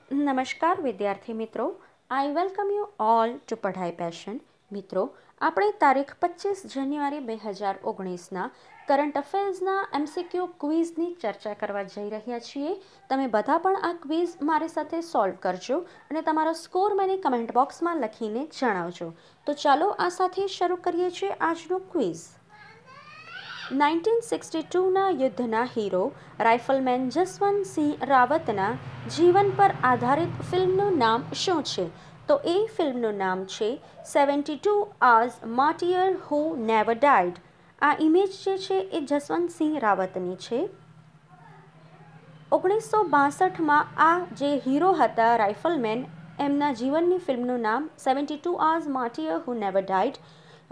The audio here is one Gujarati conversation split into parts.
નમસ્કાર વિદ્યાર્થી મિત્રો, I welcome you all to Padhai passion. મિત્રો, આપણે તારીખ 25 જાન્યુઆરી 2019ના કરંટ અફેર્સના MCQ ક્વિઝની ચર્ચા કરવા જઈ રહ્યા છીએ. તમે બધા પણ આ ક્વિઝ મારી સાથે સોલ્વ કરજો અને તમારો સ્કોર મને કમેન્ટ બોક્સમાં લખીને જણાવજો. તો ચાલો આ સાથે શરૂ કરીએ છીએ આજનો ક્વિઝ. 1962ના યુદ્ધના હીરો રાઇફલમેન જસવંતસિંહ રાવતના જીવન પર આધારિત ફિલ્મનું નામ શું છે? તો એ ફિલ્મનું નામ છે 72 Hours Martyr Who Never Died. આ ઇમેજ જે છે એ જસવંતસિંહ રાવતની છે. 1962માં આ જે હીરો હતા રાઇફલમેન, એમના જીવનની ફિલ્મનું નામ 72 Hours Martyr Who Never Died.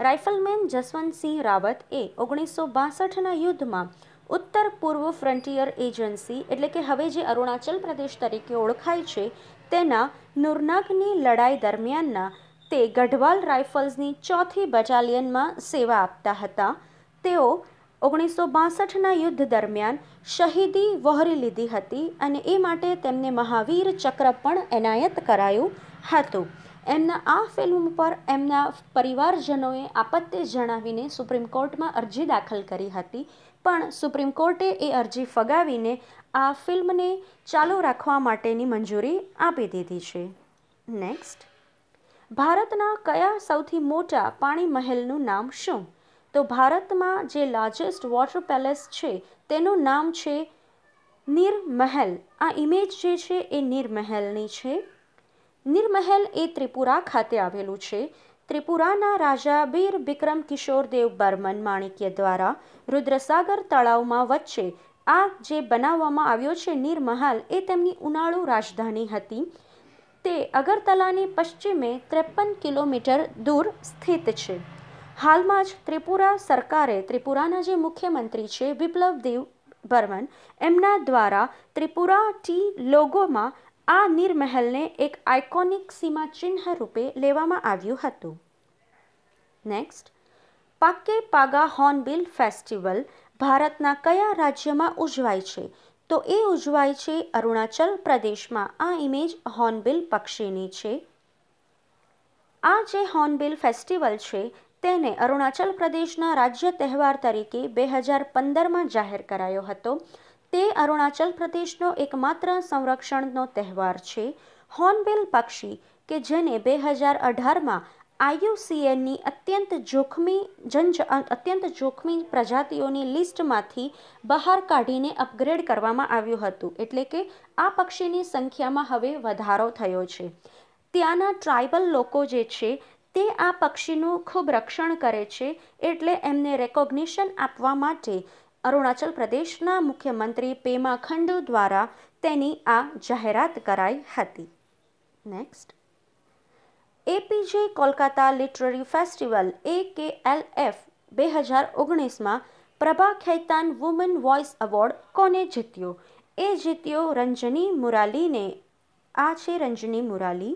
રાઇફલમેન Jaswantsinh Rawat એ 1962ના યુદ્ધમાં ઉત્તર પૂર્વ ફ્રન્ટિયર એજન્સી એટલે કે હવે જે અરુણાચલ પ્રદેશ તરીકે ઓળખાય છે તેના નુરનાગની લડાઈ દરમિયાનના તે ગઢવાલ રાઇફલ્સની 4th બટાલિયનમાં સેવા આપતા હતા. તેઓ 1962ના યુદ્ધ દરમિયાન શહીદી વહોરી લીધી હતી અને એ માટે તેમને મહાવીર ચક્ર પણ એનાયત કરાયું હતું. એમના આ ફિલ્મ પર એમના પરિવારજનોએ આપત્તિ જણાવીને સુપ્રીમ કોર્ટમાં અરજી દાખલ કરી હતી, પણ સુપ્રીમ કોર્ટે એ અરજી ફગાવીને આ ફિલ્મને ચાલુ રાખવા માટેની મંજૂરી આપી દીધી છે. નેક્સ્ટ, ભારતના કયા સૌથી મોટા પાણી મહેલનું નામ શું? તો ભારતમાં જે લાર્જેસ્ટ વોટર પેલેસ છે તેનું નામ છે નીરમહેલ. આ ઇમેજ જે છે એ નીરમહેલની છે. નીરમહેલ એ ત્રિપુરા ખાતે આવેલું છે. ત્રિપુરાના રાજા વીર બિક્રમ કિશોરદેવ બર્મન માણિક્ય દ્વારા રુદ્રસાગર તળાવમાં વચ્ચે આ જે બનાવવામાં આવ્યો છે નીરમહેલ, એ તેમની ઉનાળુ રાજધાની હતી. તે અગરતલાની પશ્ચિમે 53 કિલોમીટર દૂર સ્થિત છે. હાલમાં જ ત્રિપુરા સરકારે ત્રિપુરાના જે મુખ્યમંત્રી છે બિપ્લબ દેવ બર્મન, એમના દ્વારા ત્રિપુરા ટી લોગોમાં આ નીરમહેલને એક આઇકોનિક સીમાચિહ્ન રૂપે લેવામાં આવ્યું હતું. નેક્સ્ટ, પાકે પાગા હોર્નબિલ ફેસ્ટિવલ ભારતના કયા રાજ્યમાં ઉજવાય છે? તો એ ઉજવાય છે અરુણાચલ પ્રદેશમાં. આ ઇમેજ હોર્નબિલ પક્ષીની છે. આ જે હોર્નબિલ ફેસ્ટિવલ છે તેને અરુણાચલ પ્રદેશના રાજ્ય તહેવાર તરીકે 2015માં જાહેર કરાયો હતો. તે અરુણાચલ પ્રદેશનો એકમાત્ર સંરક્ષણનો તહેવાર છે. હોર્નબિલ પક્ષી કે જેને 2018માં IUCNની અત્યંત જોખમી પ્રજાતિઓની લિસ્ટમાંથી બહાર કાઢીને અપગ્રેડ કરવામાં આવ્યું હતું. એટલે કે આ પક્ષીની સંખ્યામાં હવે વધારો થયો છે. ત્યાંના ટ્રાઇબલ લોકો જે છે તે આ પક્ષીનું ખૂબ રક્ષણ કરે છે, એટલે એમને રેકોગ્નિશન આપવા માટે અરુણાચલ પ્રદેશના મુખ્યમંત્રી પેમા ખંડુ દ્વારા તેની આ જાહેરાત કરાઈ હતી. Next, APJ Kolkata literary festival AKLF 2019માં Prabha Khaitan woman voice award કોને જીત્યો? એ જીત્યો રંજની મુરાલીને. આ છે રંજની મુરાલી.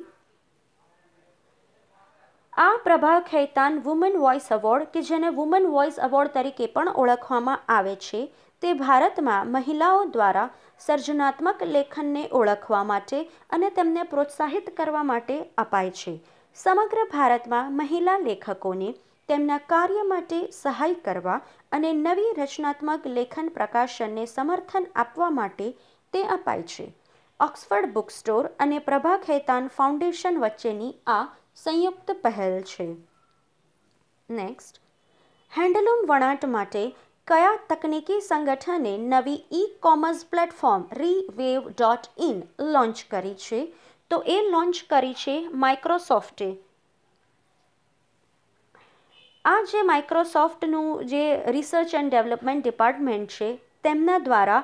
આ Prabha Khaitan woman voice award કે જેને વુમન વોઇસ એવોર્ડ તરીકે પણ ઓળખવામાં આવે છે, તે ભારતમાં મહિલાઓ દ્વારા સર્જનાત્મક લેખનને ઓળખવા માટે અને તેમને પ્રોત્સાહિત કરવા માટે અપાય છે. સમગ્ર ભારતમાં મહિલા લેખકોને તેમના કાર્ય માટે સહાય કરવા અને નવી રચનાત્મક લેખન પ્રકાશનને સમર્થન આપવા માટે તે અપાય છે. ઓક્સફર્ડ બુક સ્ટોર અને પ્રભા ખૈતાન ફાઉન્ડેશન વચ્ચેની આ સંયુક્ત પહેલ છે. નેક્સ્ટ, હેન્ડલૂમ વણાટ માટે કયા તકનીકી સંગઠને નવી ઈ-કોમર્સ પ્લેટફોર્મ reWave.in લોન્ચ કરી છે? તો એ લોન્ચ કરી છે માઇક્રોસોફ્ટે. આ જે માઇક્રોસોફ્ટનું જે રિસર્ચ એન્ડ ડેવલપમેન્ટ ડિપાર્ટમેન્ટ છે તેમના દ્વારા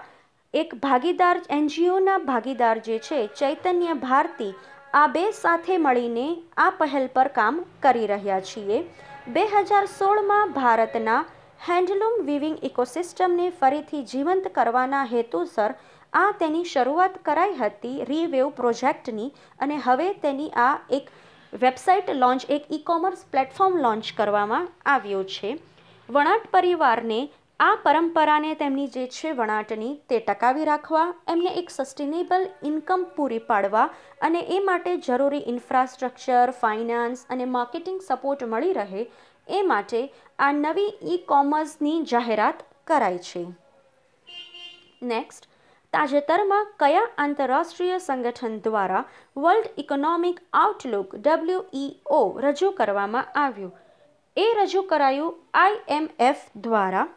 એક ભાગીદાર NGOના ભાગીદાર જે છે ચૈતન્ય ભારતી, આ બે સાથે મળીને આ પહેલ પર કામ કરી રહ્યા છીએ. 2016માં ભારતના હેન્ડલૂમ વીવિંગ ઇકોસિસ્ટમને ફરીથી જીવંત કરવાના હેતુસર આ તેની શરૂઆત કરાઈ હતી રીવેવ પ્રોજેક્ટની, અને હવે તેની આ એક વેબસાઇટ લોન્ચ, એક ઈ-કોમર્સ પ્લેટફોર્મ લોન્ચ કરવામાં આવ્યું છે. વણાટ પરિવારને આ પરંપરાને તેમની જે છે વણાટની તે ટકાવી રાખવા, એમને એક સસ્ટેનેબલ ઇન્કમ પૂરી પાડવા અને એ માટે જરૂરી ઇન્ફ્રાસ્ટ્રક્ચર, ફાઇનાન્સ અને માર્કેટિંગ સપોર્ટ મળી રહે એ માટે આ નવી ઈ કોમર્સની જાહેરાત કરાઈ છે. નેક્સ્ટ, તાજેતરમાં કયા આંતરરાષ્ટ્રીય સંગઠન દ્વારા વર્લ્ડ ઇકોનોમિક આઉટલુક WEO રજૂ કરવામાં આવ્યું? એ રજૂ કરાયું IMF દ્વારા.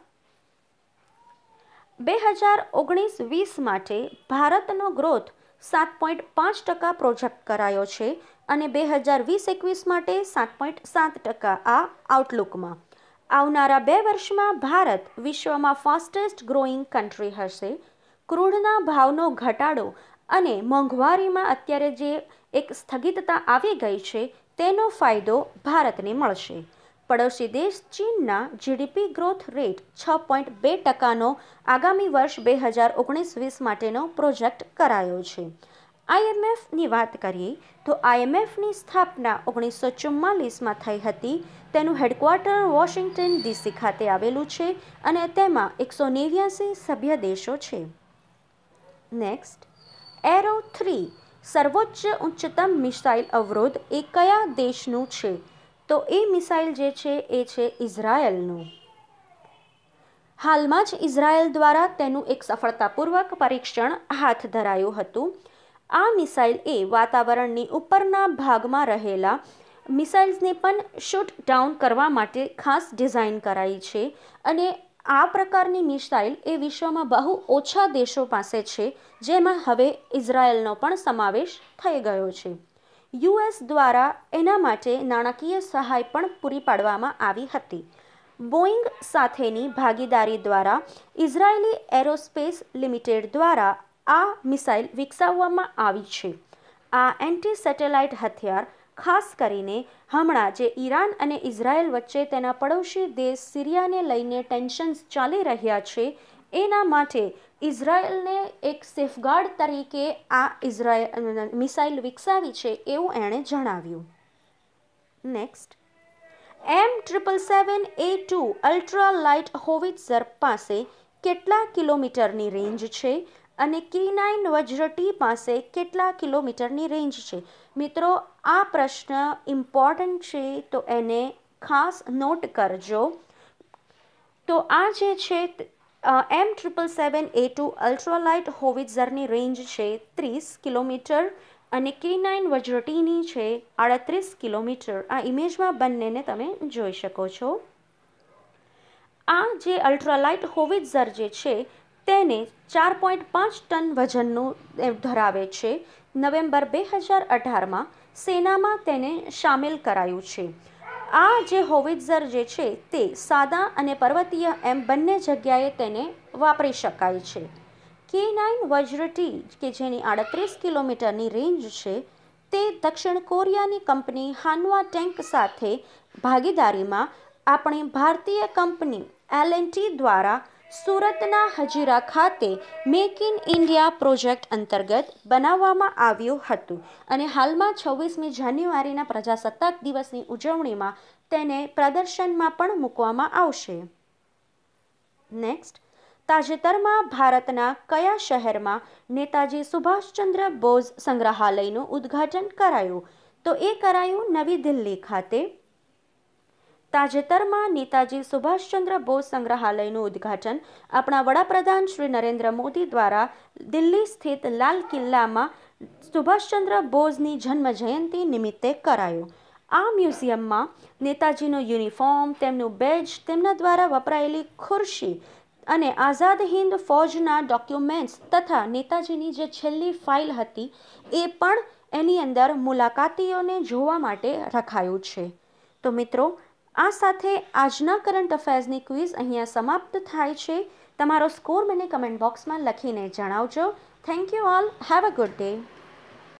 2019-20 માટે ભારતનો ગ્રોથ 7.5% પ્રોજેક્ટ કરાયો છે અને 2020-21 માટે 7.7% આ આઉટલુકમાં. આવનારા 2 વર્ષમાં ભારત વિશ્વમાં ફાસ્ટેસ્ટ ગ્રોઈંગ કન્ટ્રી હશે. ક્રૂડના ભાવનો ઘટાડો અને મોંઘવારીમાં અત્યારે જે એક સ્થગિતતા આવી ગઈ છે તેનો ફાયદો ભારતને મળશે. પડોશી દેશ ચીનના GDP ગ્રોથ રેટ 6.2%નો આગામી વર્ષ 2019-20 માટેનો પ્રોજેક્ટ કરાયો છે. IMFની વાત કરીએ તો IMFની સ્થાપના 1944માં થઈ હતી. તેનું હેડક્વાર્ટર વોશિંગ્ટન DC ખાતે આવેલું છે અને તેમાં 189 સભ્ય દેશો છે. નેક્સ્ટ, એરો 3 સર્વોચ્ચ ઉચ્ચતમ મિસાઇલ અવરોધ એ કયા દેશનું છે? તો એ મિસાઇલ જે છે એ છે ઇઝરાયલનું. હાલમાં જ ઇઝરાયલ દ્વારા તેનું એક સફળતાપૂર્વક પરીક્ષણ હાથ ધરાયું હતું. આ મિસાઇલ એ વાતાવરણની ઉપરના ભાગમાં રહેલા મિસાઇલ્સને પણ શૂટ ડાઉન કરવા માટે ખાસ ડિઝાઇન કરાઈ છે અને આ પ્રકારની મિસાઇલ એ વિશ્વમાં બહુ ઓછા દેશો પાસે છે, જેમાં હવે ઇઝરાયલનો પણ સમાવેશ થઈ ગયો છે. US દ્વારા એના માટે નાણાકીય સહાય પણ પૂરી પાડવામાં આવી હતી. બોઈંગ સાથેની ભાગીદારી દ્વારા ઇઝરાયેલી એરોસ્પેસ લિમિટેડ દ્વારા આ મિસાઇલ વિકસાવવામાં આવી છે. આ એન્ટી સેટેલાઇટ હથિયાર ખાસ કરીને હમણાં જે ઈરાન અને ઇઝરાયલ વચ્ચે તેના પડોશી દેશ સિરિયાને લઈને ટેન્શન્સ ચાલી રહ્યા છે એના માટે ઇઝરાયલને એક સેફગાર્ડ તરીકે આ મિસાઇલ વિકસાવી છે એવું એણે જણાવ્યું. નેક્સ્ટ, M777A2 અલ્ટ્રા લાઇટ હોવિત્ઝર પાસે કેટલા કિલોમીટરની રેન્જ છે અને K9 વજ્ર-T પાસે કેટલા કિલોમીટરની રેન્જ છે? મિત્રો, આ પ્રશ્ન ઇમ્પોર્ટન્ટ છે તો એને ખાસ નોટ કરજો. તો આ જે છે M777A2 અલ્ટ્રાલાઇટ હોવિત્ઝરની રેન્જ છે 30 કિલોમીટર અને K9 વજ્ર-Tની છે 38 કિલોમીટર. આ ઇમેજમાં બંનેને તમે જોઈ શકો છો. આ જે અલ્ટ્રાલાઇટ હોવિત્ઝર જે છે તેને 4.5 ટન વજનનું ધરાવે છે. નવેમ્બર 2018માં સેનામાં તેને સામેલ કરાયું છે. આ જે હોવિત્ઝર જે છે તે સાદા અને પર્વતીય એમ બંને જગ્યાએ તેને વાપરી શકાય છે. K9 વજ્ર-T કે જેની 38 કિલોમીટરની રેન્જ છે તે દક્ષિણ કોરિયાની કંપની હાન્વા ટેન્ક સાથે ભાગીદારીમાં આપણી ભારતીય કંપની L&T દ્વારા સુરતના હજીરા ખાતે મેક ઇન ઇન્ડિયા પ્રોજેક્ટ અંતર્ગત બનાવવામાં આવ્યું હતું અને હાલમાં 26મી જાન્યુઆરીના પ્રજાસત્તાક દિવસની ઉજવણીમાં તેને પ્રદર્શનમાં પણ મૂકવામાં આવશે. નેક્સ્ટ, તાજેતરમાં ભારતના કયા શહેરમાં નેતાજી સુભાષચંદ્ર બોઝ સંગ્રહાલયનું ઉદ્ઘાટન કરાયું? તો એ કરાયું નવી દિલ્હી ખાતે. તાજેતરમાં નેતાજી સુભાષચંદ્ર બોઝ સંગ્રહાલયનું ઉદ્ઘાટન આપણા વડાપ્રધાન શ્રી નરેન્દ્ર મોદી દ્વારા દિલ્હી સ્થિત લાલ કિલ્લામાં સુભાષચંદ્ર બોઝની જન્મ જયંતિ નિમિત્તે કરાયું. આ મ્યુઝિયમમાં નેતાજીનો યુનિફોર્મ, તેમનું બેજ, તેમના દ્વારા વપરાયેલી ખુરશી અને આઝાદ હિન્દ ફૌજના ડોક્યુમેન્ટ્સ તથા નેતાજીની જે છેલ્લી ફાઇલ હતી એ પણ એની અંદર મુલાકાતીઓને જોવા માટે રખાયું છે. તો મિત્રો, આ સાથે આજના કરંટ અફેર્સની ક્વિઝ અહીંયા સમાપ્ત થાય છે. તમારો સ્કોર મને કમેન્ટ બોક્સમાં લખીને જણાવજો. Thank you all. Have a good day.